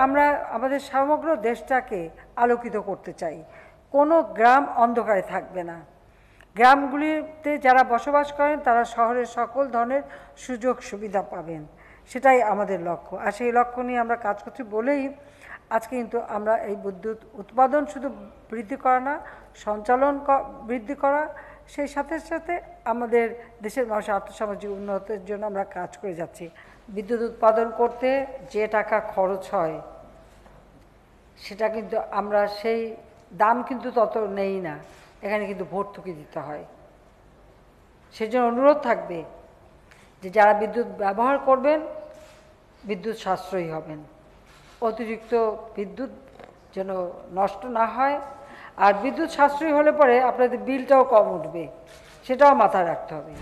আমরা আমাদের সমগ্র দেশটাকে আলোকিত করতে চাই, কোনো গ্রাম অন্ধকারে থাকবে না। গ্রামগুলিতে যারা বসবাস করেন তারা শহরের সকল ধরনের সুযোগ সুবিধা পাবেন, সেটাই আমাদের লক্ষ্য। আর সেই লক্ষ্য নিয়ে আমরা কাজ করছি বলেই আজকে কিন্তু আমরা এই বিদ্যুৎ উৎপাদন শুধু বৃদ্ধি করা না, সঞ্চালন বৃদ্ধি করা, সেই সাথে সাথে আমাদের দেশের মানুষের আর্থসামাজিক উন্নতির জন্য আমরা কাজ করে যাচ্ছি। বিদ্যুৎ উৎপাদন করতে যে টাকা খরচ হয় সেটা কিন্তু আমরা সেই দাম কিন্তু তত নেই না, এখানে কিন্তু ভর্তুকি দিতে হয়। সেজন্য অনুরোধ থাকবে যে যারা বিদ্যুৎ ব্যবহার করবেন বিদ্যুৎ সাশ্রয়ী হবেন, অতিরিক্ত বিদ্যুৎ যেন নষ্ট না হয়। আর বিদ্যুৎ সাশ্রয়ী হলে পরে আপনাদের বিলটাও কম উঠবে, সেটাও মাথায় রাখতে হবে।